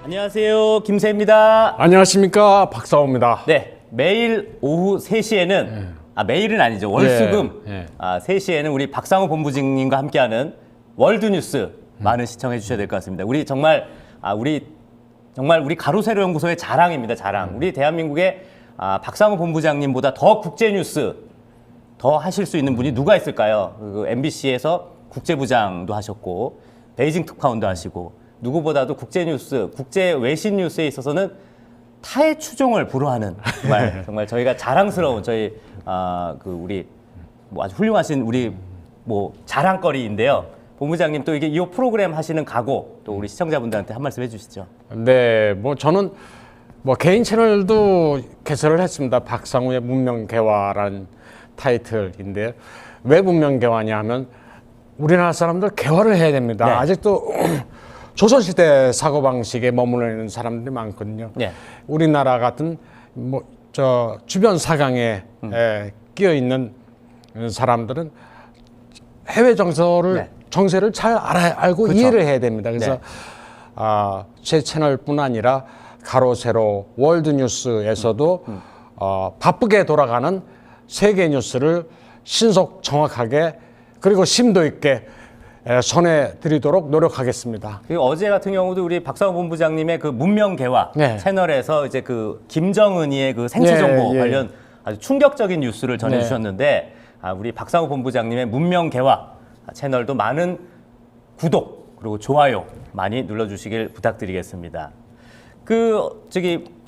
안녕하세요. 김세입니다. 안녕하십니까, 박사호입니다. 네, 매일 오후 3시에는 매일은 아니죠. 월수금 예. 3시에는 우리 박상호 본부장님과 함께하는 월드뉴스 많은 시청해 주셔야 될 것 같습니다. 우리 정말 우리 가로세로 연구소의 자랑입니다. 자랑. 우리 대한민국의 박상호 본부장님보다 더 국제 뉴스 더 하실 수 있는 분이 누가 있을까요? 그 MBC에서 국제부장도 하셨고 베이징 특파원도 하시고 누구보다도 국제 뉴스, 국제 외신 뉴스에 있어서는 타의 추종을 불허하는 정말 저희가 자랑스러운 저희 우리 아주 훌륭하신 우리 자랑거리인데요. 본부장님 또 이게 이 프로그램 하시는 각오 또 우리 시청자분들한테 한 말씀 해주시죠. 네, 저는 개인 채널도 개설을 했습니다. 박상우의 문명개화라는 타이틀인데 왜 문명개화냐 하면 우리나라 사람들 개화를 해야 됩니다. 네. 아직도 조선시대 사고방식에 머물러 있는 사람들이 많거든요. 네. 우리나라 같은 주변 사강에 끼어 있는 사람들은 해외 정세를 잘 알고 그렇죠. 이해를 해야 됩니다. 그래서 제 채널뿐 아니라 가로세로 월드뉴스에서도 바쁘게 돌아가는 세계 뉴스를 신속 정확하게 그리고 심도 있게 전해드리도록 노력하겠습니다. 그리고 어제 같은 경우도 우리 박상호 본부장님의 그 문명개화 네. 채널에서 이제 그 김정은이의 그 생체 정보 관련 아주 충격적인 뉴스를 전해주셨는데 우리 박상호 본부장님의 문명개화 채널도 많은 구독 그리고 좋아요 많이 눌러주시길 부탁드리겠습니다.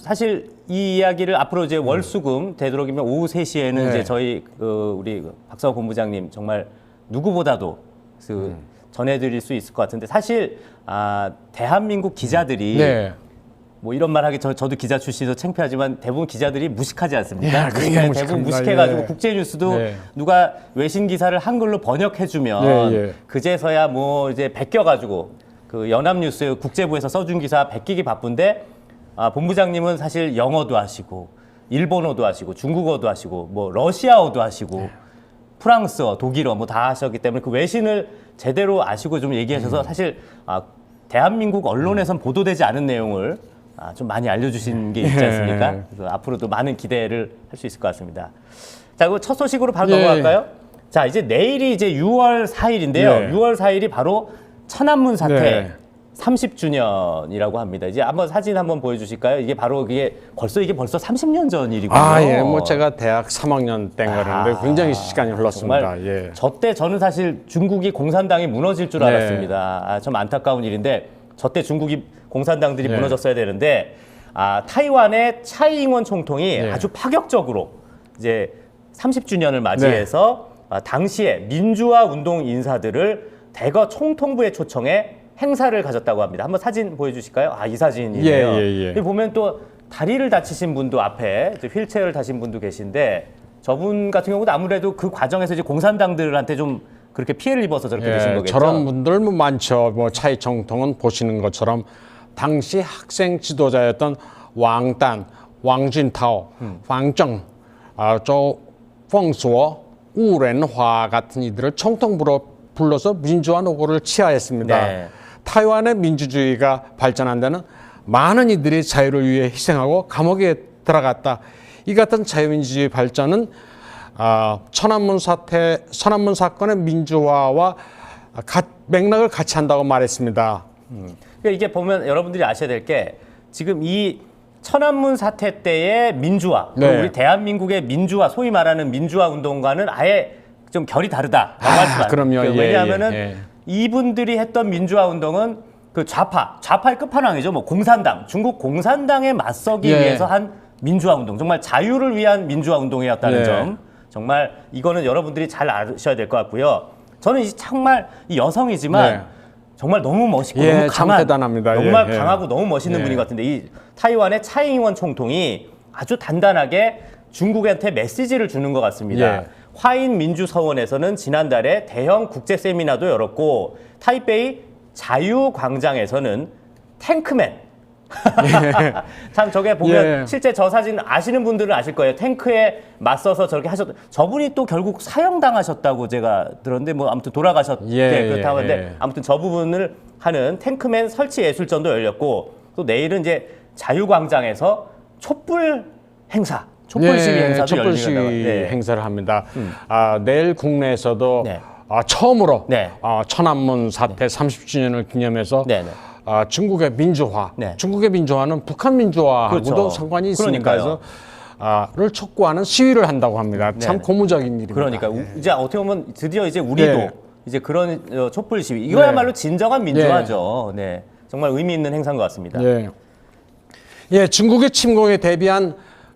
사실 이 이야기를 앞으로 이제 월수금 되도록이면 오후 3시에는 이제 저희 우리 박상호 본부장님 정말 누구보다도 전해드릴 수 있을 것 같은데 사실 대한민국 기자들이 이런 말 하기 저도 기자 출신도 창피하지만 대부분 기자들이 무식하지 않습니까? 대부분 무식해가지고 국제 뉴스도 누가 외신 기사를 한글로 번역해주면 그제서야 이제 베껴가지고 그 연합뉴스 국제부에서 써준 기사 베끼기 바쁜데 본부장님은 사실 영어도 하시고 일본어도 하시고 중국어도 하시고 러시아어도 하시고 프랑스어, 독일어 다 하셨기 때문에 그 외신을 제대로 아시고 좀 얘기하셔서 사실 대한민국 언론에선 보도되지 않은 내용을 좀 많이 알려주신 게 있지 않습니까? 그래서 앞으로도 많은 기대를 할 수 있을 것 같습니다. 자, 그 첫 소식으로 바로 넘어갈까요? 자, 이제 내일이 이제 6월 4일인데요. 6월 4일이 바로 천안문 사태 30주년이라고 합니다. 이제 사진 한번 보여주실까요? 이게 벌써 30년 전 일이군요. 제가 대학 3학년 땐 거였는데 굉장히 시간이 흘렀습니다. 저때 저는 사실 중국이 공산당이 무너질 줄 알았습니다. 좀 안타까운 일인데 저때 중국이 공산당들이 무너졌어야 되는데 타이완의 차이잉원 총통이 아주 파격적으로 이제 30주년을 맞이해서 당시에 민주화 운동 인사들을 대거 총통부에 초청해 행사를 가졌다고 합니다. 한번 사진 보여주실까요? 이 사진이네요. 여기 보면 또 다리를 다치신 분도 앞에 휠체어를 타신 분도 계신데 저분 같은 경우도 아무래도 그 과정에서 이제 공산당들한테 좀 그렇게 피해를 입어서 저렇게 되신 거겠죠. 저런 분들 많죠. 차이 총통은 보시는 것처럼 당시 학생 지도자였던 왕단, 왕진타오, 황정, 펑수어, 우렌화 같은 이들을 총통부로 불러서 민주화 노고를 취하했습니다. 타이완의 민주주의가 발전한 데는 많은 이들이 자유를 위해 희생하고 감옥에 들어갔다. 이 같은 자유민주주의 발전은 천안문 사건의 민주화와 맥락을 같이 한다고 말했습니다. 그러니까 이게 보면 여러분들이 아셔야 될 게 지금 이 천안문 사태 때의 민주화, 우리 대한민국의 민주화, 소위 말하는 민주화 운동과는 아예 좀 결이 다르다라고 할 수가 그럼요. 왜냐하면은 이분들이 했던 민주화 운동은 그 좌파의 끝판왕이죠. 공산당, 중국 공산당에 맞서기 위해서 한 민주화 운동, 정말 자유를 위한 민주화 운동이었다는 점, 정말 이거는 여러분들이 잘 아셔야 될 것 같고요. 저는 정말 이 여성이지만 정말 너무 멋있고 너무 강한, 대단합니다. 정말 강하고 너무 멋있는 분인 것 같은데 이 타이완의 차이잉원 총통이 아주 단단하게 중국한테 메시지를 주는 것 같습니다. 화인 민주서원에서는 지난달에 대형 국제 세미나도 열었고 타이베이 자유광장에서는 탱크맨 참 저게 보면 실제 저 사진 아시는 분들은 아실 거예요. 탱크에 맞서서 저렇게 저분이 또 결국 사형당하셨다고 제가 들었는데 아무튼 돌아가셨게 그렇다고 하는데 아무튼 저 부분을 하는 탱크맨 설치 예술전도 열렸고 또 내일은 이제 자유광장에서 촛불 행사, 촛불 시위 행사도 촛불 시위 네. 행사를 합니다. 내일 국내에서도 네. 처음으로 네. 천안문 사태 30주년을 기념해서 네, 네. 중국의 민주화, 네. 중국의 민주화는 북한 민주화하고도 그렇죠. 상관이 있으니까 그러니까요. 해서 를 촉구하는 시위를 한다고 합니다. 참 네. 고무적인 일입니다. 그러니까 이제 어떻게 보면 드디어 이제 우리도 네. 이제 그런 촛불 시위 이거야말로 진정한 민주화죠. 네. 정말 의미 있는 행사인 것 같습니다. 중국의 침공에 대비한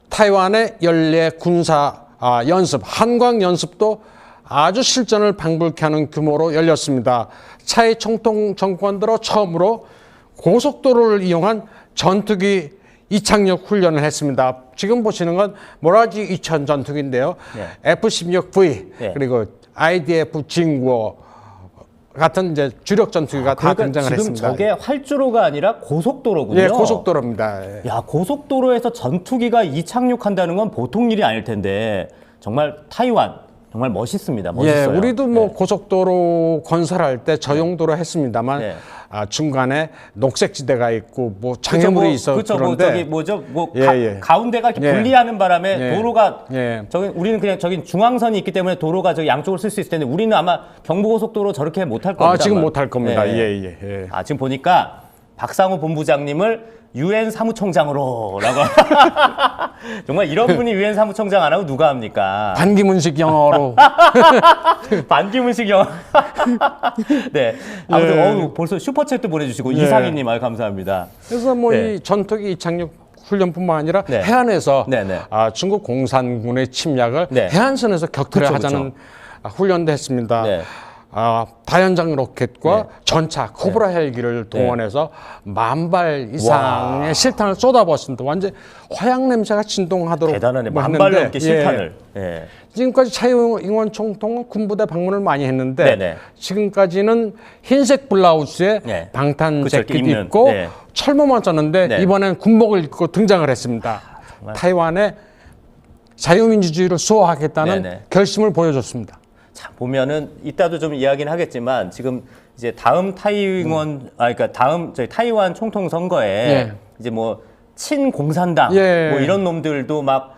타이완의 연례 군사 연습, 한광 연습도 아주 실전을 방불케 하는 규모로 열렸습니다. 차이 총통 정권 들어 처음으로 고속도로를 이용한 전투기 이착륙 훈련을 했습니다. 지금 보시는 건 모라지 2000 전투기인데요. 네. F-16V 네. 그리고 IDF 징구어 같은 이제 주력 전투기가 다 등장을 지금 했습니다. 저게 활주로가 아니라 고속도로군요. 예, 고속도로입니다. 야, 고속도로에서 전투기가 이착륙한다는 건 보통 일이 아닐 텐데 정말 타이완 정말 멋있습니다. 멋있어요. 예, 우리도 뭐 고속도로 건설할 때 저용도로 했습니다만 네. 중간에 녹색지대가 있고 뭐 장애물이 있어 그렇죠. 그런데 뭐 저기 뭐죠? 뭐 예. 가운데가 이렇게 예. 분리하는 바람에 예. 도로가 예. 저기 우리는 그냥 저기 중앙선이 있기 때문에 도로가 저기 양쪽을 쓸 수 있을 텐데 우리는 아마 경부고속도로 저렇게 못할 겁니다. 지금 아마. 못할 겁니다. 네. 예. 지금 보니까 박상우 본부장님을 유엔 사무총장으로라고 정말 이런 분이 유엔 사무총장 안 하고 누가 합니까? 반기문식 영어로 반기문식 영화. 네. 아무튼 벌써 슈퍼챗도 보내주시고 이상희님 아유 감사합니다. 그래서 뭐 네. 이 전투기 이착륙 훈련뿐만 아니라 네. 해안에서 네, 네. 중국 공산군의 침략을 네. 해안선에서 격퇴를 그쵸, 하자는 훈련도 했습니다. 네. 다연장 로켓과 네. 전차 코브라 헬기를 동원해서 10,000발 이상의 실탄을 쏟아부었습니다. 완전 화약 냄새가 진동하도록 대단하네. 뭐 10,000발 했는데, 넘게 실탄을. 예. 지금까지 차이잉원 총통은 군부대 방문을 많이 했는데 네네. 지금까지는 흰색 블라우스에 네. 방탄 그쵸, 이렇게 재킷 입는. 입고 네. 철모만 썼는데 네. 이번엔 군복을 입고 등장을 했습니다. 타이완의 자유민주주의를 수호하겠다는 네네. 결심을 보여줬습니다. 자, 보면은 이따도 좀 이야기는 하겠지만 지금 이제 다음 그러니까 다음 저희 타이완 총통 선거에 예. 이제 뭐 친공산당 예. 뭐 이런 놈들도 막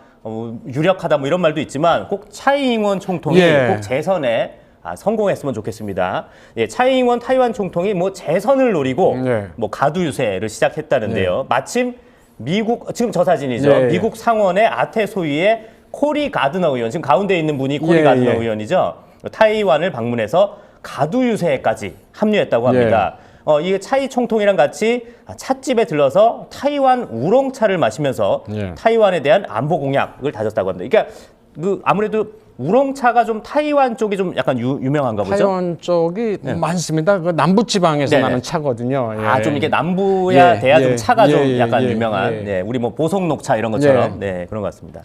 유력하다 뭐 이런 말도 있지만 꼭 차이잉원 총통이 예. 꼭 재선에 성공했으면 좋겠습니다. 예, 차이잉원 타이완 총통이 뭐 재선을 노리고 예. 뭐 가두 유세를 시작했다는데요. 마침 미국 지금 저 사진이죠. 예. 미국 상원의 아태 소위의 코리 가드너 의원 지금 가운데 있는 분이 코리 예, 가드너 예. 의원이죠. 타이완을 방문해서 가두 유세까지 합류했다고 합니다. 이게 차이 총통이랑 같이 찻집에 들러서 타이완 우롱차를 마시면서 예. 타이완에 대한 안보 공약을 다졌다고 합니다. 그러니까 그 아무래도 우롱차가 좀 타이완 쪽이 좀 약간 유명한가 보죠? 타이완 쪽이 많습니다. 그 남부 지방에서 네네. 나는 차거든요. 예. 좀 이게 남부야 예, 돼야 예, 좀 차가 좀 예, 약간 예, 유명한. 예. 네, 우리 뭐 보석 녹차 이런 것처럼 네, 그런 것 같습니다.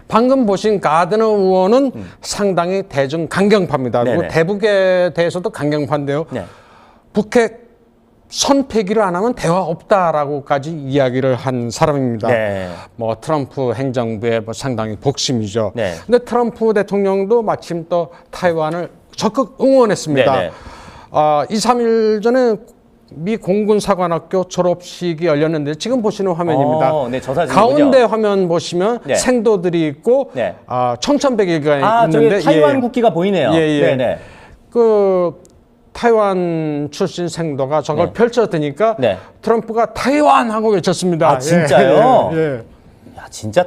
방금 보신 가드너 의원은 상당히 대중 강경파입니다. 그리고 네네. 대북에 대해서도 강경파인데요. 네. 북핵 선폐기를 안 하면 대화 없다라고까지 이야기를 한 사람입니다. 네. 뭐 트럼프 행정부의 뭐 상당히 복심이죠. 네. 근데 트럼프 대통령도 마침 또 타이완을 적극 응원했습니다. 네네. 2, 3일 전에 미 공군사관학교 졸업식이 열렸는데 지금 보시는 화면입니다. 네, 저 사진이군요. 가운데 화면 보시면 네. 생도들이 있고 네. 청천백일기가 저기 있는데 타이완 국기가 보이네요. 네네. 그 타이완 출신 생도가 저걸 네. 펼쳐드니까 네. 트럼프가 타이완 하고 외쳤습니다. 진짜요? 예. 야, 진짜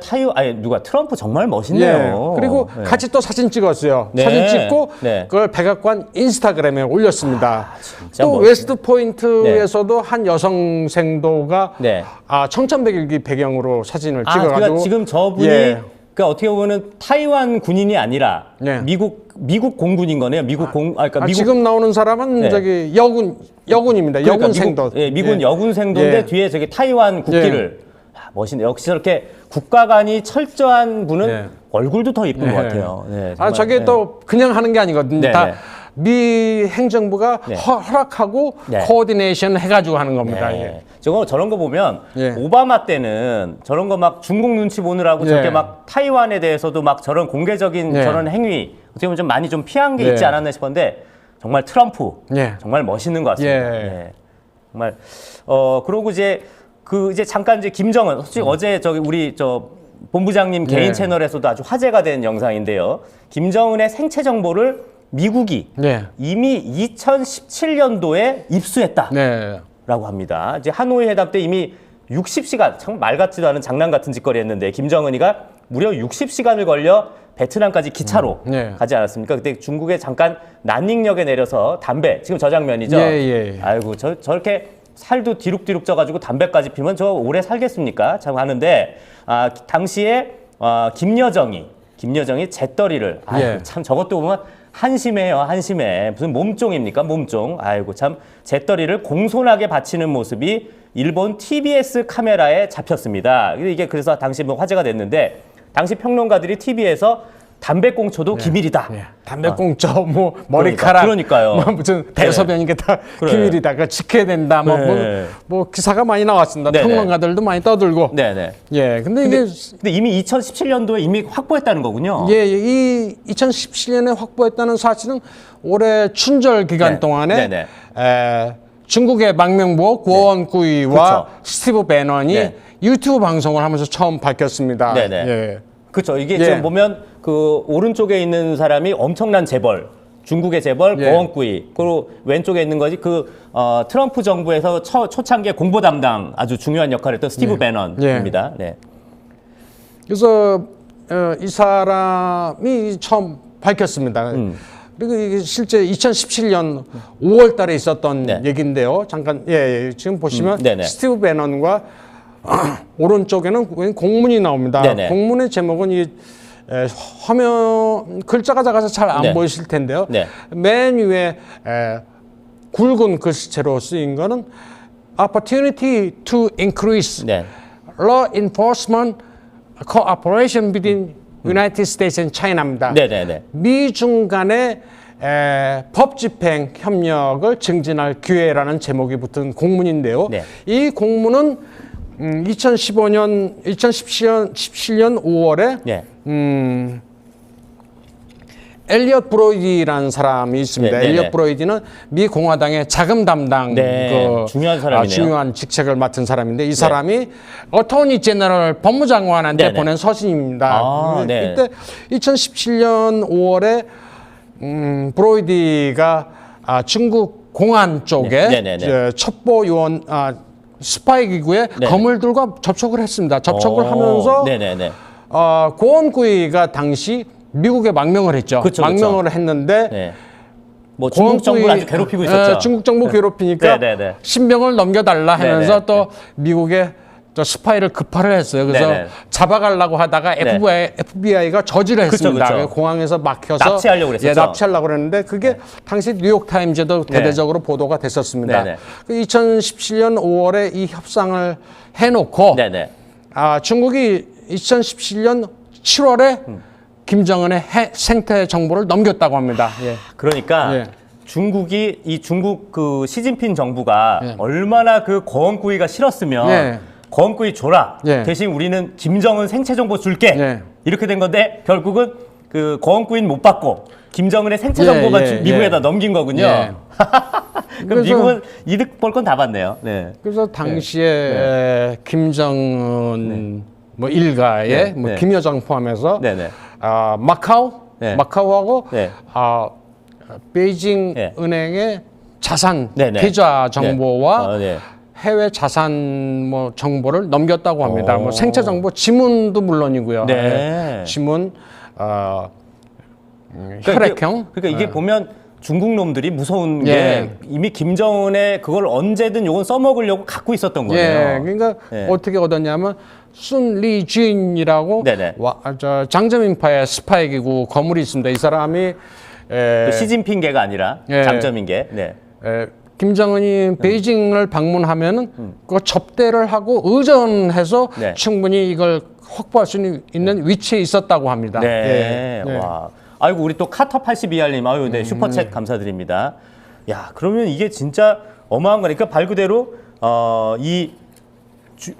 누가 트럼프 정말 멋있네요. 그리고 네. 같이 또 사진 찍었어요. 네. 사진 찍고 네. 그걸 백악관 인스타그램에 올렸습니다. 진짜 또 멋있네. 웨스트 포인트에서도 한 여성 생도가 네. 청천백일기 배경으로 사진을 찍어가지고 그러니까 지금 저분이 예. 그러니까 어떻게 보면은 타이완 군인이 아니라 예. 미국 공군인 거네요. 그러니까 미국 지금 나오는 사람은 네. 저기 여군입니다. 그러니까 여군 생도. 미군 여군 생도인데 예. 뒤에 저기 타이완 국기를 멋있네. 역시 저렇게 국가관이 철저한 분은 네. 얼굴도 더 이쁜 것 같아요. 네, 정말. 저게 네. 또 그냥 하는 게 아니거든요. 네, 다 네. 미 행정부가 네. 허락하고 네. 코어디네이션 해가지고 하는 겁니다. 네. 저런 거 보면 예. 오바마 때는 저런 거 막 중국 눈치 보느라고 예. 저렇게 막 타이완에 대해서도 막 저런 공개적인 예. 저런 행위 어떻게 보면 좀 많이 좀 피한 게 예. 있지 않았나 싶었는데 정말 트럼프 예. 정말 멋있는 것 같습니다. 예. 네. 정말 그러고 이제 그 이제 잠깐 이제 김정은 솔직히 어제 저기 우리 저 본부장님 개인 네. 채널에서도 아주 화제가 된 영상인데요. 김정은의 생체 정보를 미국이 네. 이미 2017년도에 입수했다라고 네. 합니다. 이제 하노이 회담 때 이미 60시간, 참 말 같지도 않은 장난 같은 짓거리 했는데 김정은이가 무려 60시간을 걸려 베트남까지 기차로 네. 가지 않았습니까? 그때 중국에 잠깐 난닝역에 내려서 담배, 지금 저 장면이죠? 예. 아이고, 저렇게 살도 뒤룩뒤룩 쪄가지고 담배까지 피면 저 오래 살겠습니까? 참 하는데, 당시에 김여정이 잿더리를, 아이고, 예. 참 저것도 보면 한심해요, 한심해. 무슨 몸종입니까? 몸종. 아이고, 참 잿더리를 공손하게 바치는 모습이 일본 TBS 카메라에 잡혔습니다. 이게 그래서 당시 뭐 화제가 됐는데, 당시 평론가들이 TV에서 담배꽁초도 기밀이다. 네. 담배꽁초, 뭐 머리카락, 그러니까요. 뭐 무슨 대소변 이게 다 그래. 기밀이다. 그 지켜야 된다. 네. 뭐 기사가 많이 나왔습니다. 네네. 평론가들도 많이 떠들고. 네네. 예, 근데 이게 근데 이미 2017년도에 이미 확보했다는 거군요. 예, 이 2017년에 확보했다는 사실은 올해 춘절 기간 네. 동안에 네네. 중국의 망명보 고원구이와 그렇죠. 스티브 배넌이 네. 유튜브 방송을 하면서 처음 밝혔습니다. 네네. 예. 그렇죠. 이게 예. 지금 보면 그 오른쪽에 있는 사람이 엄청난 재벌, 중국의 재벌 예. 고원구이, 그리고 왼쪽에 있는 것이 트럼프 정부에서 초창기에 공보 담당 아주 중요한 역할을 했던 스티브 배넌입니다. 네. 그래서 이 사람이 처음 밝혔습니다. 그리고 이게 실제 2017년 5월 달에 있었던 네. 얘기인데요. 잠깐 지금 보시면 네네. 스티브 배넌과 오른쪽에는 공문이 나옵니다. 네네. 공문의 제목은 화면 글자가 작아서 잘 안 네. 보이실 텐데요. 네. 맨 위에 굵은 글씨체로 쓰인 거는 Opportunity to increase 네. law enforcement cooperation between United States and China입니다. 네네네. 미중 간의 법 집행 협력을 증진할 기회라는 제목이 붙은 공문인데요. 네. 이 공문은 2017년 5월에 네. 엘리엇 브로이디라는 사람이 있습니다. 네, 네, 엘리엇 네. 브로이디는 미 공화당의 자금 담당 네, 중요한 사람이네요. 중요한 직책을 맡은 사람인데 이 사람이 어토니 제너럴 법무장관한테 네, 네. 보낸 서신입니다. 네. 이때 2017년 5월에 브로이디가 중국 공안 쪽에 네, 네, 네. 첩보 요원 스파이 기구의 네. 거물들과 접촉을 했습니다. 접촉을 하면서 네네네. 고원구이가 당시 미국에 망명을 했죠. 그쵸, 망명을 했는데 네. 뭐 중국 정부를 아주 괴롭히고 있었죠. 중국 정부 괴롭히니까 네네네. 신병을 넘겨달라 하면서 네네. 또 미국에 또 스파이를 급파를 했어요. 그래서 네네. 잡아가려고 하다가 네. FBI가 저지를 했습니다. 그쵸. 공항에서 막혀서 납치하려고 그랬었죠. 납치하려고 그랬는데 그게 당시 뉴욕 타임즈에도 대대적으로 보도가 됐었습니다. 네네. 그 2017년 5월에 이 협상을 해놓고 네네. 중국이 2017년 7월에 김정은의 생태 정보를 넘겼다고 합니다. 예. 그러니까 예. 중국이 이 중국 그 시진핑 정부가 예. 얼마나 그 거원구이가 싫었으면 예. 거원구이 줘라. 예. 대신 우리는 김정은 생체 정보 줄게. 예. 이렇게 된 건데 결국은 그 거원구이는 못 받고 김정은의 생체 예, 정보만 예, 미국에다 예. 넘긴 거군요. 예. 그럼 그래서- 미국은 이득 볼 건 다 받네요. 네. 그래서 당시에 김정은 뭐 일가의 네, 뭐 네. 김여정 포함해서 네네. 마카오하고 네. 베이징 네. 은행의 자산 네네. 계좌 정보와 네. 네. 해외 자산 뭐 정보를 넘겼다고 합니다. 오. 뭐 생체 정보, 지문도 물론이고요. 네. 지문, 그러니까 혈액형. 이게 보면 중국 놈들이 무서운 게 예. 이미 김정은의 그걸 언제든 요건 써먹으려고 갖고 있었던 거예요. 예, 그러니까 예. 어떻게 얻었냐면 순리쥔이라고 네네. 장점인파의 스파이 기구 거물이 있습니다. 이 사람이 그 시진핑계가 아니라 예. 장점인계. 네. 김정은이 베이징을 방문하면은 그 접대를 하고 의전해서 네. 충분히 이걸 확보할 수 있는 위치에 있었다고 합니다. 네. 예. 와. 아이고 우리 또 카터 82R님 아유 네 슈퍼챗 감사드립니다. 야 그러면 이게 진짜 어마어마한 거니까 말 그대로 이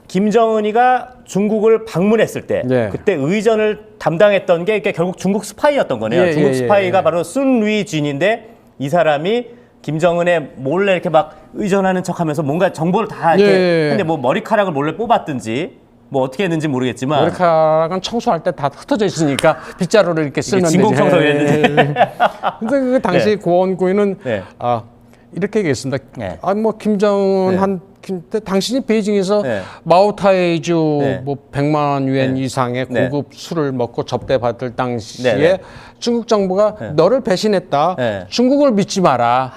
김정은이가 중국을 방문했을 때 예. 그때 의전을 담당했던 게 결국 중국 스파이였던 거네요. 예, 중국 예, 스파이가 예. 바로 순리쥔인데 이 사람이 김정은의 몰래 이렇게 막 의존하는 척하면서 뭔가 정보를 다 이렇게 예. 근데 뭐 머리카락을 몰래 뽑았든지 뭐 어떻게 했는지 모르겠지만 머리카락은 청소할 때 다 흩어져 있으니까 빗자루를 이렇게 쓰면 되지. 진공 청소했는데. 근데 그 당시 네. 고원구이는 네. 이렇게 얘기했습니다. 네. 뭐 김정은 당신이 베이징에서 네. 마오타이주 네. 뭐 100만 유엔 네. 이상의 네. 고급 술을 먹고 접대받을 당시에 네, 네. 중국 정부가 너를 배신했다. 네. 중국을 믿지 마라.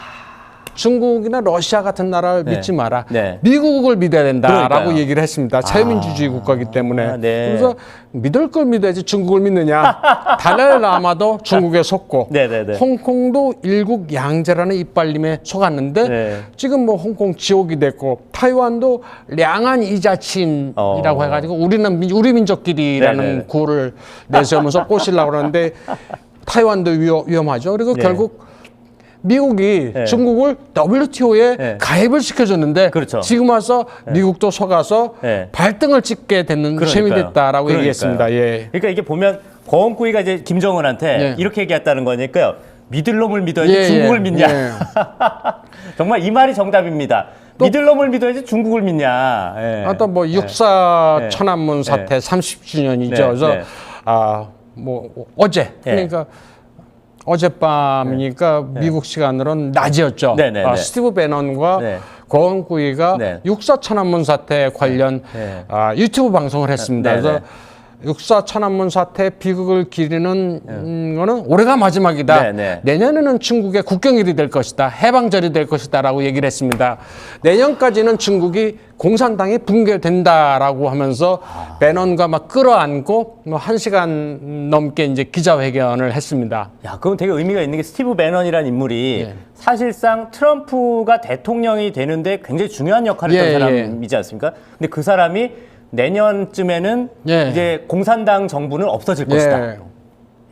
중국이나 러시아 같은 나라를 네. 믿지 마라. 네. 미국을 믿어야 된다라고 그러니까요. 얘기를 했습니다. 자유민주주의 국가이기 때문에. 네. 그래서 믿을 걸 믿어야지 중국을 믿느냐. 달라일라마도 중국에 속고 네, 네, 네. 홍콩도 일국 양제라는 이빨림에 속았는데 네. 지금 뭐 홍콩 지옥이 됐고 타이완도 량한 이자친이라고 해가지고 우리는 우리 민족끼리라는 네, 네. 구호를 내세우면서 꼬시려고 그러는데 타이완도 위험하죠. 그리고 네. 결국 미국이 네. 중국을 WTO에 네. 가입을 가입을 시켜줬는데 그렇죠. 지금 와서 미국도 속아서 네. 발등을 찍게 되는 셈이 그러니까요. 됐다라고 그러니까요. 얘기했습니다. 예. 그러니까 이게 보면 거원구이가 이제 김정은한테 예. 이렇게 얘기했다는 거니까요. 믿을 놈을 믿어야지 예, 중국을 예. 믿냐. 예. 정말 이 말이 정답입니다. 믿을 놈을 믿어야지 중국을 믿냐. 예. 또 뭐 육사 네. 천안문 사태 30주년이죠. 네. 그래서 네. 뭐 어제 그러니까 어젯밤이니까 미국 시간으로는 낮이었죠. 네, 네, 네. 스티브 배넌과 네. 고원구이가 네. 육사 천안문 사태 관련 네. 유튜브 방송을 했습니다. 네, 그래서 네. 육사 천안문 사태 비극을 기리는 거는 올해가 마지막이다. 네, 네. 내년에는 중국의 국경일이 될 것이다. 해방절이 될 것이다라고 얘기를 했습니다. 내년까지는 중국이 공산당이 붕괴된다라고 하면서 배넌과 막 끌어안고 뭐 1시간 넘게 이제 기자회견을 했습니다. 야, 그건 되게 의미가 있는 게 스티브 배넌이라는 인물이 예. 사실상 트럼프가 대통령이 되는데 굉장히 중요한 역할을 예, 했던 사람이지 않습니까? 근데 그 사람이 내년쯤에는 예. 이제 공산당 정부는 없어질 것이다. 예.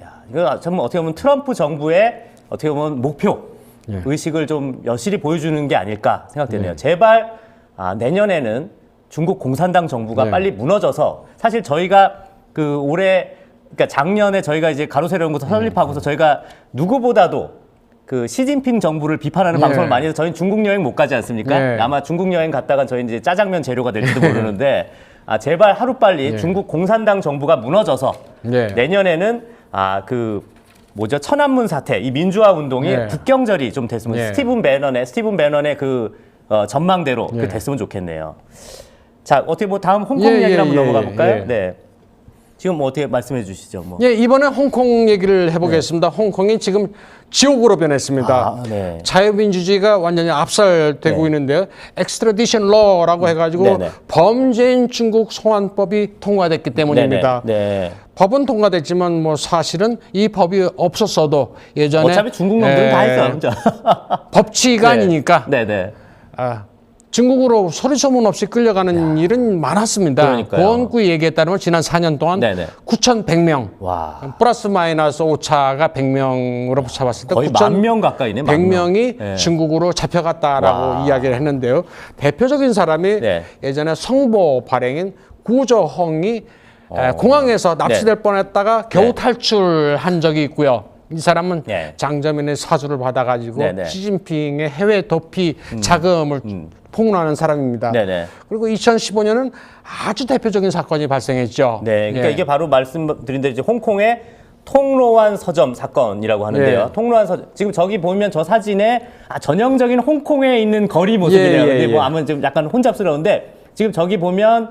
야, 이거 정말 어떻게 보면 트럼프 정부의 어떻게 보면 목표 예. 의식을 좀 여실히 보여주는 게 아닐까 생각되네요. 제발 내년에는 중국 공산당 정부가 예. 빨리 무너져서 사실 저희가 그 올해 그러니까 작년에 저희가 이제 가로세로 연구소 설립하고서 저희가 누구보다도 그 시진핑 정부를 비판하는 예. 방송을 많이 해서 저희는 중국 여행 못 가지 않습니까? 예. 아마 중국 여행 갔다가 저희 이제 짜장면 재료가 될지도 모르는데 제발 하루빨리 중국 공산당 정부가 무너져서 예. 내년에는 그 뭐죠 천안문 사태 이 민주화 운동이 예. 국경절이 좀 됐으면 예. 스티븐 배넌의 그 전망대로 예. 됐으면 좋겠네요. 자 어떻게 뭐 다음 홍콩 예, 이야기를 예, 한번 예, 넘어가 볼까요? 예. 네. 지금 뭐 어떻게 말씀해 주시죠. 뭐. 예, 이번에 홍콩 얘기를 해보겠습니다. 홍콩이 지금 지옥으로 변했습니다. 네. 자유민주주의가 완전히 압살되고 네. 있는데요. 엑스트라디션 러라고 해가지고 네네. 범죄인 중국 소환법이 통과됐기 때문입니다. 네네. 네. 법은 통과됐지만 뭐 사실은 이 법이 없었어도 예전에 어차피 중국 놈들은 다 했어. 법치가 아니니까 네네. 중국으로 소리소문 없이 끌려가는 일은 많았습니다. 그러니까요. 고원구이 얘기에 따르면 지난 4년 동안 네네. 9,100명 와. 플러스 마이너스 오차가 100명으로 붙여봤을 때 거의 10,000명 가까이네. 100명이 네. 중국으로 잡혀갔다라고 와. 이야기를 했는데요. 대표적인 사람이 네. 예전에 성보 발행인 구저헝이 공항에서 납치될 뻔했다가 겨우 네. 탈출한 적이 있고요. 이 사람은 네. 장점인의 사주를 받아가지고 네네. 시진핑의 해외 도피 자금을 폭로하는 사람입니다. 네네. 그리고 2015년은 아주 대표적인 사건이 발생했죠. 네, 그러니까 예. 이게 바로 말씀드린 대로 이제 홍콩의 통로완 서점 사건이라고 하는데요. 예. 통로완 서점 지금 저기 보면 저 사진에 전형적인 홍콩에 있는 거리 모습이네요. 예, 예, 근데 뭐 예. 아마 좀 약간 혼잡스러운데 지금 저기 보면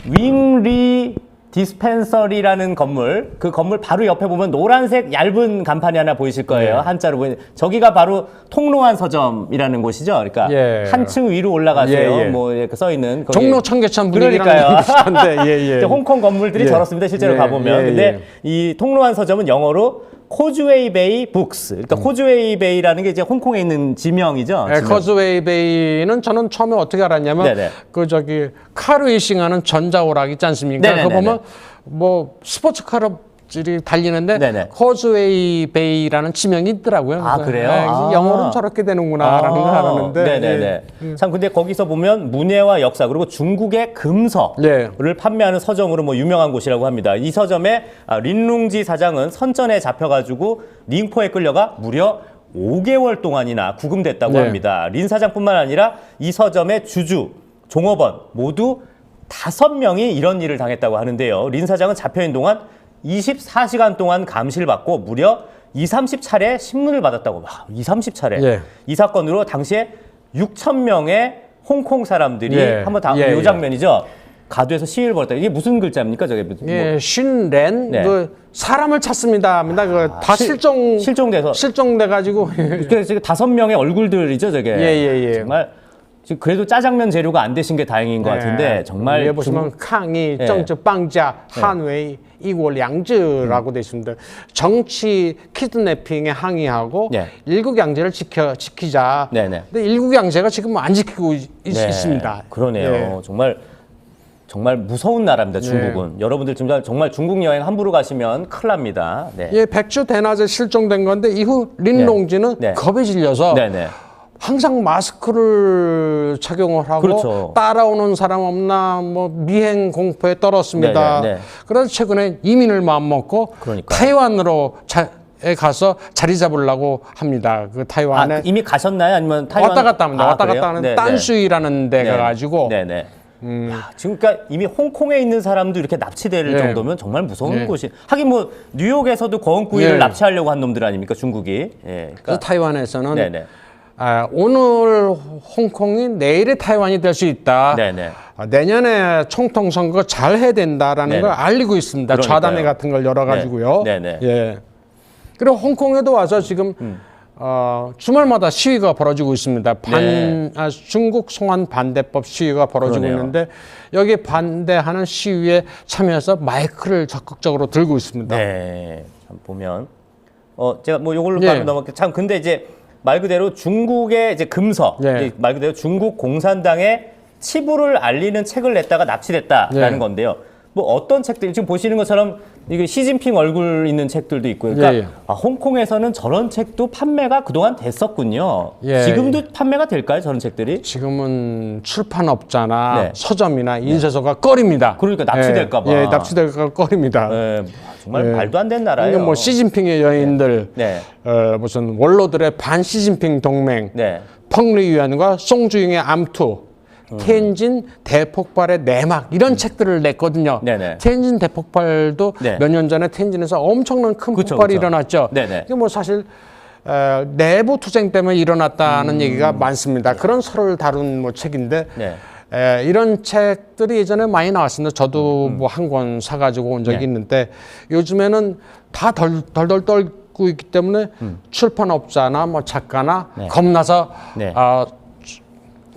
윙리 디스펜서리라는 건물, 그 건물 바로 옆에 보면 노란색 얇은 간판이 하나 보이실 거예요. 네. 한자로 보이는. 저기가 바로 통로완 서점이라는 곳이죠. 그러니까 예. 한층 위로 올라가세요. 예, 예. 뭐 이렇게 써 있는 종로 청계천 분위기랑 그러니까요. 비슷한데 예, 예. 홍콩 건물들이 예. 저렇습니다. 실제로 예, 가보면. 예, 근데 예. 이 통로완 서점은 영어로 코즈웨이 베이 북스. 그러니까 코즈웨이 베이라는 게 이제 홍콩에 있는 지명이죠. 예, 지명. 커즈웨이 베이는 저는 처음에 어떻게 알았냐면 네네. 그 저기 카레이싱하는 전자오락 있지 않습니까? 네네네네. 그거 보면 뭐 스포츠카들이 달리는데 네네. 커즈웨이 베이라는 지명이 있더라고요. 아, 그래서, 그래요? 예, 영어로는 저렇게 되는구나라는 걸 알았는데. 네네네. 예. 참 근데 거기서 보면 문예와 역사 그리고 중국의 금서를 예. 판매하는 서점으로 뭐 유명한 곳이라고 합니다. 이 서점에 린룽지 사장은 선전에 잡혀가지고 닝포에 끌려가 무려 5개월 동안이나 구금됐다고 네. 합니다. 린 사장뿐만 아니라 이 서점의 주주, 종업원 모두 5명이 이런 일을 당했다고 하는데요. 린 사장은 잡혀있는 동안 24시간 동안 감시를 받고 무려 20-30차례 신문을 받았다고. 20-30차례. 예. 이 사건으로 당시에 6,000명의 홍콩 사람들이 예. 한번 다 이 장면이죠. 가두에서 시위를 벌였다. 이게 무슨 글자입니까? 저게 예, 신렌 네. 그 사람을 찾습니다. 다 실종돼서 실종돼 가지고 그래서 지금 5명의 얼굴들이죠, 저게. 예. 정말 지금 그래도 짜장면 재료가 안 되신 게 다행인 것 같은데 정말 위에 보시면 강의, 예. 정치 빵자, 한웨이, 이골양즈라고 되어 있습니다. 정치 키드내핑에 항의하고 예. 일국양제를 지키자. 네네. 근데 일국양제가 지금 안 지키고 네, 있습니다. 그러네요. 예. 정말 무서운 나라입니다, 중국은. 여러분들 정말 중국 여행 함부로 가시면 큰일 납니다. 네. 예, 백주 대낮에 실종된 건데 이후 린롱지는 네. 겁에 질려서 네네. 항상 마스크를 착용을 하고 그렇죠. 따라오는 사람 없나 뭐 미행 공포에 떨었습니다. 네네. 그래서 최근에 이민을 마음먹고 그러니까요. 타이완으로 가서 자리 잡으려고 합니다. 그 타이완에 이미 가셨나요? 아니면 타이완 왔다 갔다 합니다. 왔다 그래요? 갔다 하는 네네. 딴수이라는 데 가가지고 네네. 지금 그러니까 이미 홍콩에 있는 사람도 이렇게 납치될 네. 정도면 정말 무서운 네. 곳이. 하긴 뭐 뉴욕에서도 거원구이를 네. 납치하려고 한 놈들 아닙니까, 중국이. 예. 그래서 그러니까 타이완에서는 네네. 오늘 홍콩이 내일의 타이완이 될 수 있다. 네네. 내년에 총통 선거 잘 해야 된다라는 네네. 걸 알리고 있습니다. 그러니까요. 좌담회 같은 걸 열어가지고요. 네네. 예. 그리고 홍콩에도 와서 지금 주말마다 시위가 벌어지고 있습니다. 중국 송환 반대법 시위가 벌어지고 그러네요. 있는데 여기에 반대하는 시위에 참여해서 마이크를 적극적으로 들고 있습니다. 네. 참 보면 제가 뭐 요걸로 예. 넘어갈게요. 참 근데 이제 말 그대로 중국의 이제 금서, 예. 이제 말 그대로 중국 공산당의 치부를 알리는 책을 냈다가 납치됐다라는 예. 건데요. 뭐 어떤 책들 지금 보시는 것처럼 이게 시진핑 얼굴 있는 책들도 있고요. 그러니까 예. 홍콩에서는 저런 책도 판매가 그동안 됐었군요. 예. 지금도 판매가 될까요? 저런 책들이? 지금은 출판업자나 네. 서점이나 인쇄소가 꺼립니다. 그러니까 납치될까 봐. 예, 납치될까 꺼립니다. 네, 정말 예. 말도 안 되는 나라예요. 그러니까 뭐 시진핑의 여인들, 네. 무슨 원로들의 반 시진핑 동맹, 네. 펑리위안과 송주영의 암투, 텐진 대폭발의 내막 이런 책들을 냈거든요. 네네. 텐진 대폭발도 네. 몇 년 전에 텐진에서 엄청난 큰 그쵸, 폭발이 그쵸. 일어났죠. 네네. 이게 뭐 사실 내부 투쟁 때문에 일어났다는 얘기가 많습니다. 그런 설을 다룬 뭐 책인데 네. 이런 책들이 예전에 많이 나왔습니다. 저도 뭐 한 권 사가지고 온 적이 네. 있는데 요즘에는 다 덜덜 떨고 있기 때문에 출판업자나 뭐 작가나 네. 겁나서 네.